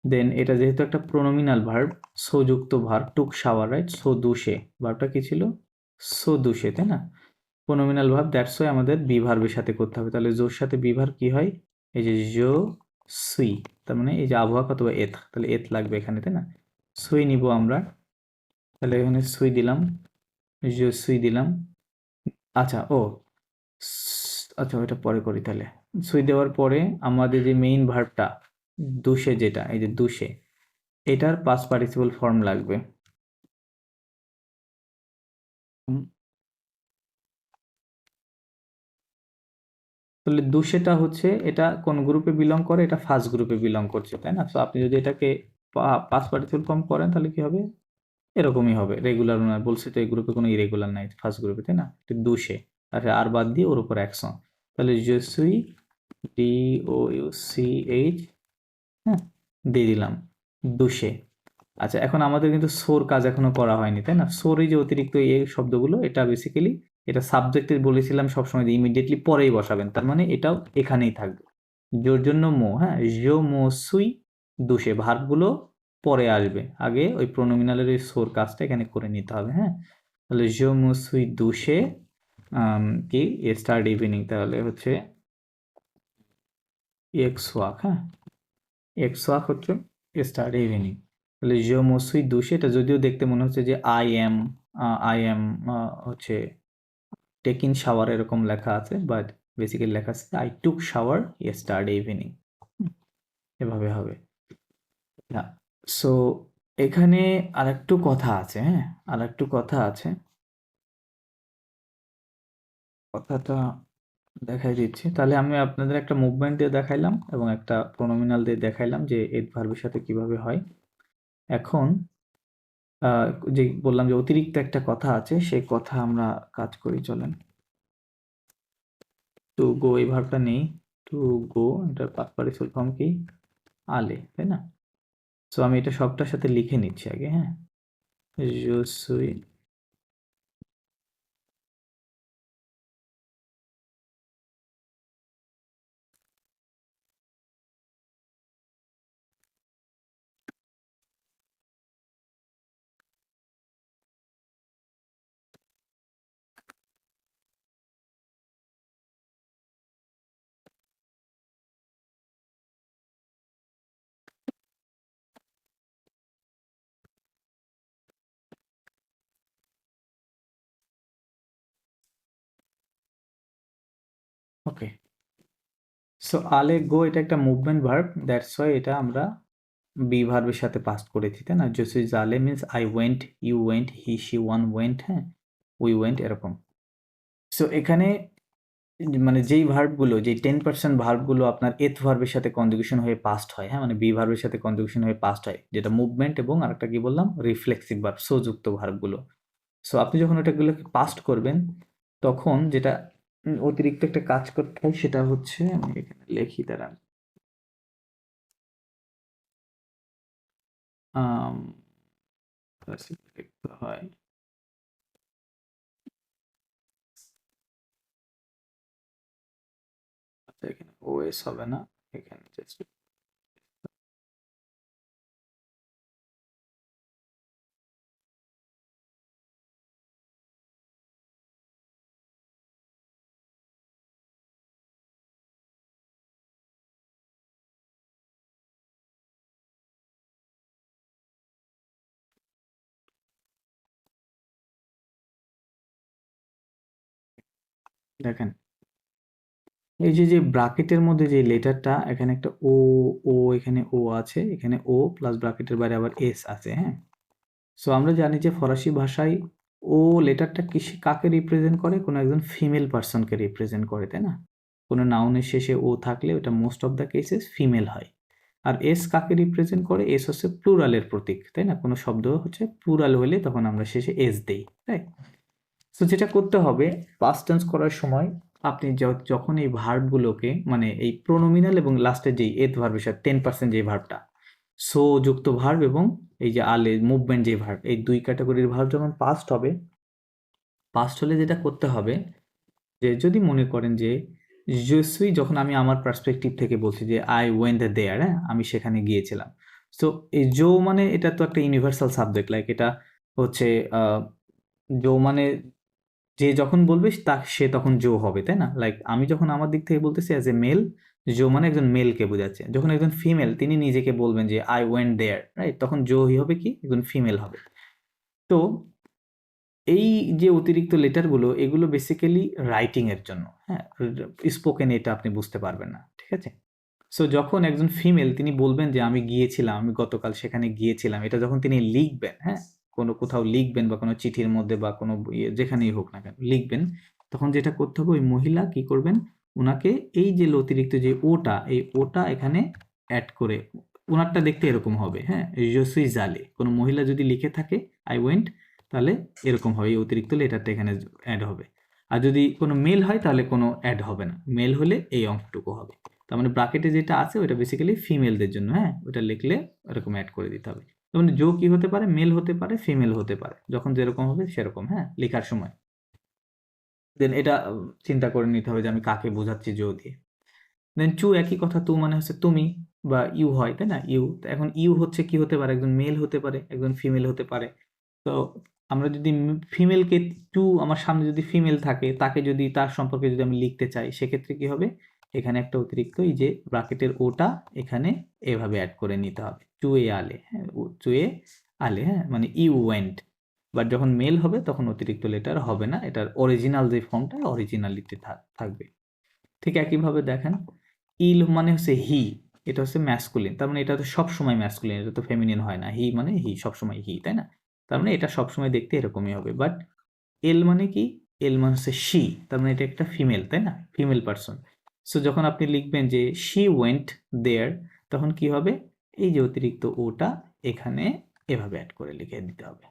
দেন এটা যেহেতু একটা প্রোনোমিনাল ভার্ব, সো যুক্ত ভার্ব, টুক শাওয়ার, রাইট? সো দুশে ভার্বটা কি ছিল, সো দুষে, তাই না? প্রোনোমিনাল ভার্ব, দ্যাটস ওয়াই আমাদের বি ভার্বের সাথে করতে হবে। তাহলে জোর সাথে বি ভার্ব কি হয়? এই যে জো সুই, তার মানে এই যে আবহাওয়া অথবা এথ, তাহলে এথ লাগবে এখানে, তাই না? সুই নিব আমরা, তাহলে এখানে সুই দিলাম, জো সুই দিলাম। আচ্ছা আচ্ছা ওইটা পরে করি তাহলে। সুই দেওয়ার পরে আমাদের যে মেইন ভার্বটা দুষে, যেটা এই যে দুষে, এটার পাস্ট পার্টিসিপল ফর্ম লাগবে। তাহলে দুষেটা হচ্ছে, এটা কোন গ্রুপে বিলং করে? এটা ফার্স্ট গ্রুপে বিলং করছে, তাই না? তো আপনি যদি এটাকে পাস্ট পার্টিসিপল ফর্ম করেন তাহলে কি হবে? এরকমই হবে, রেগুলার না, বলছি তো এই গ্রুপে কোনো ইরেগুলার নাই ফার্স্ট গ্রুপে, তাই না? দুষে, আচ্ছা আর বাদ দিয়ে ওর উপর অ্যাকশন, তাহলে জেসুই D O U C H, হ্যাঁ, দিয়ে দিলাম দুষে। আচ্ছা এখন আমাদের কিন্তু সোর কাজ এখনো করা হয়নি, তাই না? সোর এই যে অতিরিক্ত এই শব্দগুলো, এটা বেসিক্যালি এটা সাবজেক্টে বলেছিলাম সবসময় যে ইমিডিয়েটলি পরেই বসাবেন, তার মানে এটাও এখানেই থাকবে। জোর জন্য মো, হ্যাঁ, জো মো সুই দুষে, ভার্বগুলো পরে আসবে, আগে ওই প্রোনোমিনালের ওই সোর কাজটা এখানে করে নিতে হবে, হ্যাঁ। তাহলে জো মো সুই দুষে কি স্টার্ট ইভিনিং, তাহলে হচ্ছে এক্স ওয়াক, হ্যাঁ, এক্স ওয়াক হচ্ছে স্টার্ট ইভিনিং। তাহলে জো মো সুই দুষে, এটা যদিও দেখতে মনে হচ্ছে যে আই এম হচ্ছে টেকিং শাওয়ার এরকম লেখা আছে, বাট বেসিক্যালি লেখা আছে I took shower yesterday evening, এভাবে হবে না। সো এখানে আরেকটু কথা আছে, হ্যাঁ, আরেকটু কথা আছে, কথাটা দেখাই দিচ্ছি। তাহলে আমি আপনাদের একটা মুভমেন্ট দিয়ে দেখাইলাম এবং একটা প্রোনোমিনাল দিয়ে দেখাইলাম যে এড ভার্বের সাথে কিভাবে হয়। এখন যে বললাম যে অতিরিক্ত একটা কথা আছে, সেই কথা আমরা কাজ করি, চলেন। টু গো এই ভার্বটা নেই, টু গো এটার পাস্ট পার্টিসিপল ফর্ম কি? আলে, তাই না? সো আমি এটা সবটার সাথে লিখে নিচ্ছি আগে, হ্যাঁ। Je suis ওকে। সো আলে গো এটা একটা মুভমেন্ট ভার্ব, দ্যাটস ওয়াই এটা আমরা বি ভার্বের সাথে পাস্ট করেছি, তাই না? যে সুই জালে means I went, you went, he she one went, হ্যাঁ, উই ওয়েন্ট, এরকম। সো এখানে মানে যেই ভার্বগুলো, যে 10% ভার্বগুলো আপনার এথ ভার্বের সাথে কনজুগেশন হয়ে পাস্ট হয়, হ্যাঁ, মানে বি ভার্বের সাথে কনজুগেশন হয়ে পাস্ট হয়, যেটা মুভমেন্ট এবং আরেকটা কি বললাম, রিফ্লেক্সিভ ভার্ব, সোযুক্ত ভার্বগুলো। সো আপনি যখন ওটাগুলোকে পাস্ট করবেন, তখন যেটা অতিরিক্ত একটা কাজ করতে হয় সেটা হচ্ছে, আমি এখানে লিখি, দাঁড়ান, লিখতে হয়, আচ্ছা এখানে ওএস হবে না, এখানে জাস্ট দেখেন, এই যে যে ব্রাকেটের মধ্যে যে লেটারটা, এখানে একটা ও, এখানে ও আছে, এখানে ও প্লাস ব্রাকেটের বাইরে আবার এস আছে, হ্যাঁ। সো আমরা জানি যে ফরাসি ভাষায় ও লেটারটা কাকে রিপ্রেজেন্ট করে? কোনো একজন ফিমেল পার্সনকে রিপ্রেজেন্ট করে, তাই না? কোনো নাউনের শেষে ও থাকলে ওটা most of the cases female হয়। আর এস কাকে রিপ্রেজেন্ট করে? এস হচ্ছে প্লুরালের প্রতীক, তাই না? কোনো শব্দ হচ্ছে প্লুরাল হলে তখন আমরা শেষে এস দেই, তাই। সো যেটা করতে হবে পাস্ট টেন্স করার সময়, আপনি যখন এই ভার্বগুলোকে, মানে এই প্রোনোমিনাল এবং লাস্টের যেই এথ ভার্বের সাথে 10% যে ভার্বটা, সো যুক্ত ভার্ব এবং এই যে আলে মুভমেন্ট যে ভার্ব, এই দুই ক্যাটাগরির ভার্ব যখন পাস্ট হবে, পাস্ট হলে যেটা করতে হবে, যে যদি মনে করেন যে জসুই, যখন আমি আমার পার্সপেক্টিভ থেকে বলছি যে আই ওয়েন্ট দেয়ার, হ্যাঁ, আমি সেখানে গিয়েছিলাম। সো এই জো মানে এটা তো একটা ইউনিভার্সাল সাবজেক্ট, লাইক এটা হচ্ছে জো মানে যে যখন বলবে সে তখন জো হবে, তাই না? লাইক আমি যখন আমার দিক থেকে বলতেছি অ্যাজ এ মেল, জো মানে একজন মেলকে বোঝাচ্ছে। যখন একজন ফিমেল তিনি নিজেকে বলবেন যে আই ওয়েন্ট দেয়ার, রাইট, তখন জো হবে কি, একজন ফিমেল হবে। তো এই যে অতিরিক্ত লেটারগুলো, এগুলো বেসিক্যালি রাইটিং এর জন্য, হ্যাঁ। স্পোকেন এটা আপনি বুঝতে পারবেন না, ঠিক আছে? সো যখন একজন ফিমেল তিনি বলবেন যে আমি গিয়েছিলাম, আমি গতকাল সেখানে গিয়েছিলাম, এটা যখন তিনি লিখবেন, হ্যাঁ, কোনো কোথাও লিখবেন বা কোনো চিঠির মধ্যে বা কোনো যেখানেই হোক না কেন লিখবেন, তখন যেটা করতে হবে, ওই মহিলা কি করবেন, ওনাকে এই যে অতিরিক্ত যে ওটা, এই ওটা এখানে অ্যাড করে, ওনারটা দেখতে এরকম হবে, হ্যাঁ, জসুই জালে কোনো মহিলা যদি লিখে থাকে আই ওয়েন্ট, তাহলে এরকম হবে, এই অতিরিক্ত লেটারটা এখানে অ্যাড হবে। আর যদি কোনো মেল হয় তাহলে কোনো অ্যাড হবে না, মেল হলে এই অংশটুকু হবে। তার মানে ব্রাকেটে যেটা আছে ওটা বেসিক্যালি ফিমেলদের জন্য, হ্যাঁ, ওটা লিখলে এরকম অ্যাড করে দিতে হবে। তার মানে জো কি হতে পারে, মেল হতে পারে, ফিমেল হতে পারে, যখন যেরকম হবে সেরকম, হ্যাঁ, লেখার সময়। দেন এটা চিন্তা করে নিতে হবে যে আমি কাকে বোঝাচ্ছি জো দিয়ে। দেন টু একই কথা, টু মানে হচ্ছে তুমি, বা ইউ হয়, তাই না, ইউ। তো এখন ইউ হচ্ছে কি হতে পারে, একজন মেল হতে পারে, একজন ফিমেল হতে পারে। তো আমরা যদি ফিমেলকে, টু আমার সামনে যদি ফিমেল থাকে, তাকে যদি তার সম্পর্কে যদি আমি লিখতে চাই, সেক্ষেত্রে কি হবে, এখানে একটা অতিরিক্ত এই যে ব্রাকেটের ওটা এখানে এভাবে অ্যাড করে নিতে হবে, টু এ আলে, হ্যাঁ, টু এ আলে, হ্যাঁ, মানে ইউ ওয়েন্ট। বাট যখন মেল হবে তখন অতিরিক্ত লেটার হবে না, এটার অরিজিনাল যে ফর্মটা অরিজিনালিটি থাকবে। ঠিক একইভাবে দেখেন, ইল মানে হচ্ছে হি, এটা হচ্ছে ম্যাসকুলিন, তার মানে এটা তো সবসময় ম্যাসকুলিন, এটা তো ফেমিনিন হয় না। হি মানে হি, সবসময় হি, তাই না? তার মানে এটা সবসময় দেখতে এরকমই হবে। বাট এল মানে কি, এল মানে হচ্ছে শি, তার মানে এটা একটা ফিমেল, তাই না, ফিমেল পার্সন। সো যখন আপনি লিখবেন যে শি ওয়েন্ট দেয়ার, তখন কি হবে, এই যে অতিরিক্ত ওটা এখানে এভাবে অ্যাড করে লিখে দিতে হবে।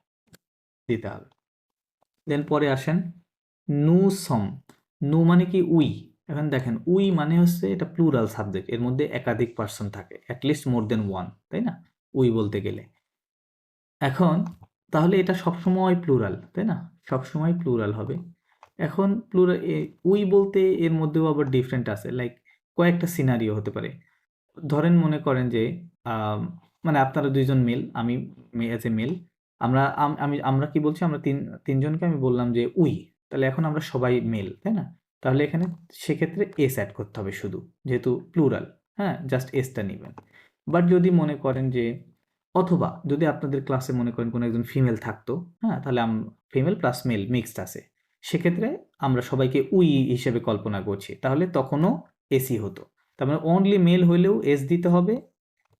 দেন পরে আসেন নু সম। নু মানে কি উই। এখন দেখেন উই মানে হচ্ছে এটা প্লুরাল সাবজেক্ট, এর মধ্যে একাধিক পার্সন থাকে, অ্যাটলিস্ট মোর দেন ওয়ান, তাই না, উই বলতে গেলে। এখন তাহলে এটা সবসময় প্লুরাল, তাই না, সবসময় প্লুরাল হবে। এখন প্লুরাল, উই বলতে এর মধ্যেও আবার ডিফারেন্ট আছে, লাইক কয়েকটা সিনারিও হতে পারে। ধরেন মনে করেন যে আম, মানে আপনারা দুইজন মেল, আমি এজ এ মেল, আমরা কি বলছি, আমরা তিনজনকে আমি বললাম যে উই, তাহলে এখন আমরা সবাই মেল, তাই না? তাহলে এখানে সেক্ষেত্রে এস অ্যাড করতে হবে শুধু, যেহেতু প্লুরাল, হ্যাঁ, জাস্ট এসটা নেবেন। বাট যদি মনে করেন যে, অথবা যদি আপনাদের ক্লাসে মনে করেন কোনো একজন ফিমেল থাকতো, হ্যাঁ, তাহলে ফিমেল প্লাস মেল মিক্সড আছে, সেক্ষেত্রে আমরা সবাইকে উই হিসেবে কল্পনা করছি, তাহলে তখনও এসি হতো। তার মানে অনলি মেল হইলেও এস দিতে হবে,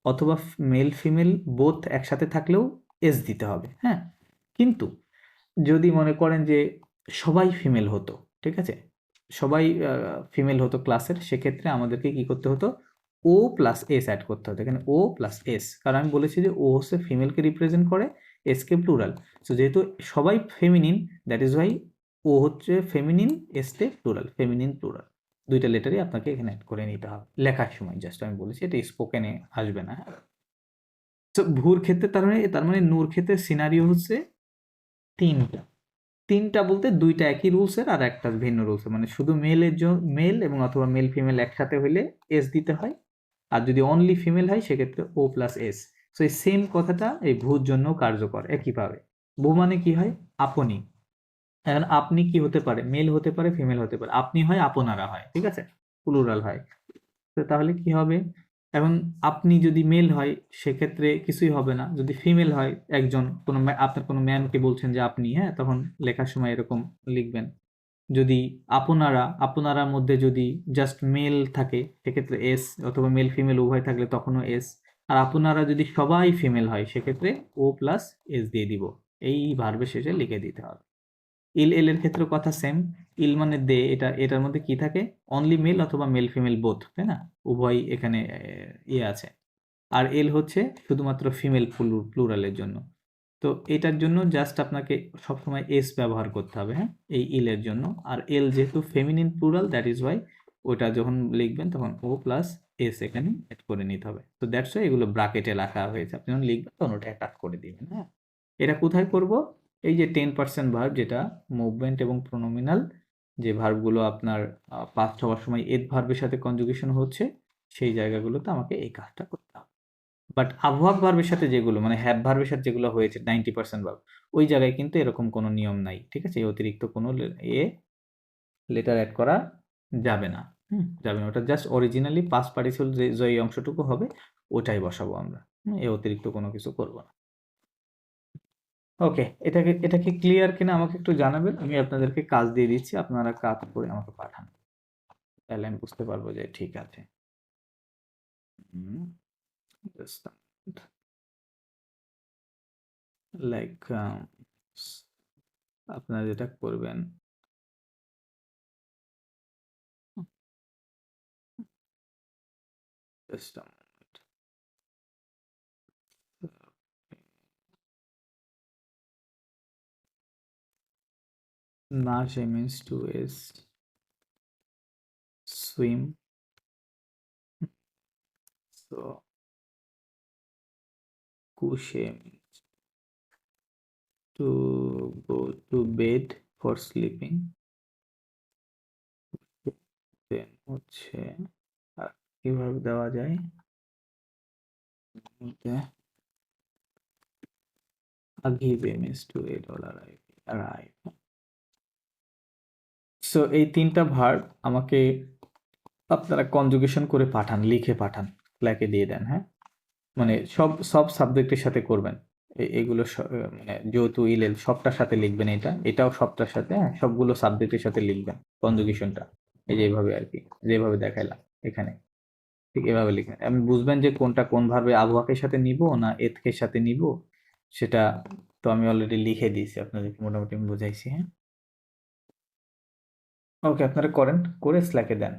অথবা মেল ফিমেল বোথ একসাথে থাকলেও এস দিতে হবে, হ্যাঁ। কিন্তু যদি মনে করেন যে সবাই ফিমেল হতো, ঠিক আছে, সবাই ফিমেল হতো ক্লাসের, সেক্ষেত্রে আমাদেরকে কি করতে হতো, ও প্লাস এস অ্যাড করতে হতো এখানে, ও প্লাস এস, কারণ আমি বলেছি যে ও হচ্ছে ফিমেলকে রিপ্রেজেন্ট করে, এসকে প্লুরাল। সো যেহেতু সবাই ফেমিনিন, দ্যাট ইজ ওয়াই ও হচ্ছে ফেমিনিন, এসতে প্লুরাল, ফেমিনিন প্লুরাল। দুইটা লেটারই আপনাকে এখানে অ্যাড করে নিতে হবে লেখার সময়, জাস্ট আমি বলেছি, এটা স্পোকেনে আসবে না। তো ভুর ক্ষেত্রে তার মানে নূর ক্ষেত্রে সিনারিও হচ্ছে তিনটা। তিনটা বলতে দুইটা একই রুলসের আর একটা ভিন্ন রুলসের, মানে শুধু মেলের জন্য মেল এবং অথবা মেল ফিমেল একসাথে হইলে এস দিতে হয়, আর যদি অনলি ফিমেল হয় সেক্ষেত্রে ও প্লাস এস। সো এই সেম কথাটা এই ভূর জন্য কার্যকর একইভাবে। ভূ মানে কি হয়, আপনি। এখন আপনি কি হতে পারে, মেল হতে পারে, ফিমেল হতে পারে, আপনি হয়, আপনারা হয়, ঠিক আছে, প্লুরাল হয়। তো তাহলে কি হবে, এখন আপনি যদি মেল হয় সেক্ষেত্রে কিছুই হবে না, যদি ফিমেল হয় একজন কোনো আপনার কোনো ম্যামকে বলছেন যে আপনি, হ্যাঁ, তখন লেখার সময় এরকম লিখবেন। যদি আপনারার মধ্যে যদি জাস্ট মেল থাকে সেক্ষেত্রে এস, অথবা মেল ফিমেল উভয় থাকলে তখনও এস। আর আপনারা যদি সবাই ফিমেল হয় সেক্ষেত্রে ও প্লাস এস দিয়ে দিব, এই ভার্বের শেষে লিখে দিতে হবে। এল এর ক্ষেত্রে কথা সেম। ইল মানে দে, এটার মধ্যে কি থাকে, অনলি মেল অথবা মেল ফিমেল বোথ, তাই না, উভয় এখানে ইয়ে আছে। আর এল হচ্ছে শুধুমাত্র ফিমেল প্লুরালের জন্য। তো এটার জন্য জাস্ট আপনাকে সবসময় এস ব্যবহার করতে হবে, হ্যাঁ, এই ইলের জন্য। আর এল যেহেতু feminine plural, that is Y ওটা যখন লিখবেন তখন ও প্লাস এস এখানে অ্যাড করে নিতে হবে। তো দ্যাটস ওয়াই এগুলো ব্রাকেটে লেখা হয়েছে, আপনি যখন লিখবেন তখন ওটা অ্যাটাচ করে দিবেন, হ্যাঁ। এটা কোথায় করব, এই যে 10% ভার্ব, যেটা মুভমেন্ট এবং প্রোনোমিনাল, যে ভার্বগুলো আপনার পাস্ট হওয়ার সময় এড ভার্বের সাথে কনজুগেশন হচ্ছে, সেই জায়গাগুলোতে আমাকে এই কাজটা করতে হবে। বাট আবহাওয়াক ভার্বের সাথে যেগুলো মানে হ্যাভ ভার্বের সাথে যেগুলো হয়েছে 90% ভার্ব, ওই জায়গায় কিন্তু এরকম কোনো নিয়ম নাই, ঠিক আছে? এই অতিরিক্ত কোনো লেটার অ্যাড করা যাবে না। যাবে না, ওটা জাস্ট অরিজিনালি পাস্ট পার্টিসিপল যে এই অংশটুকু হবে ওটাই বসাবো আমরা। এ অতিরিক্ত কোনো কিছু করব না। ওকে, এটা কি ক্লিয়ার কিনা আমাকে একটু জানাবেন। আমি আপনাদেরকে কাজ দিয়ে দিচ্ছি, আপনারা কাজ করে আমাকে পাঠান, তাহলে আমি বুঝতে পারবো যে ঠিক আছে। just a moment. লাইক আপনারা যেটা করবেন, just a moment. Nache means to is swim, so couche means to go to bed for sleeping, then হচ্ছে আর কিভাবে দেওয়া যায় arrive means to eat or arrive. So এই তিনটা ভার্ব আমাকে আপনারা কনজুগেশন করে পাঠান, লিখে পাঠান, স্ল্যাকে দিয়ে দেন, হ্যাঁ? মানে সব সব সাবজেক্টের সাথে করবেন। এগুলো মানে যেহেতু ইলেল সবটার সাথে লিখবেন, এটাও সবটার সাথে, হ্যাঁ, সবগুলো সাবজেক্টের সাথে লিখবেন কনজুগেশনটা। এই যে এইভাবে আর কি, যেভাবে দেখাইলাম এখানে, ঠিক এভাবে লিখবেন। আপনি বুঝবেন যে কোনটা কোন ভাবে আবহাওয়াকের সাথে নিব না এতকের সাথে নিব, সেটা তো আমি অলরেডি লিখে দিয়েছি আপনাদেরকে, মোটামুটি আমি বুঝাইছি, হ্যাঁ? ওকে, আপনারা করেন, করে স্ল্যাকে দেন।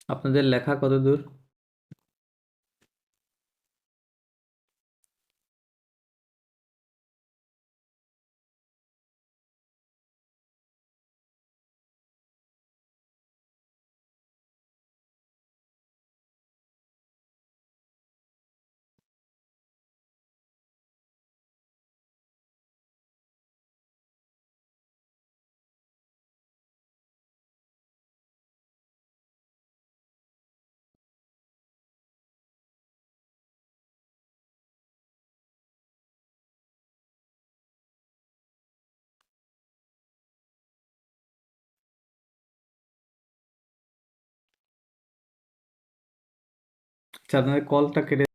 আপনাদের লেখা কত দূর? আচ্ছা, আপনাদের কলটা কেটে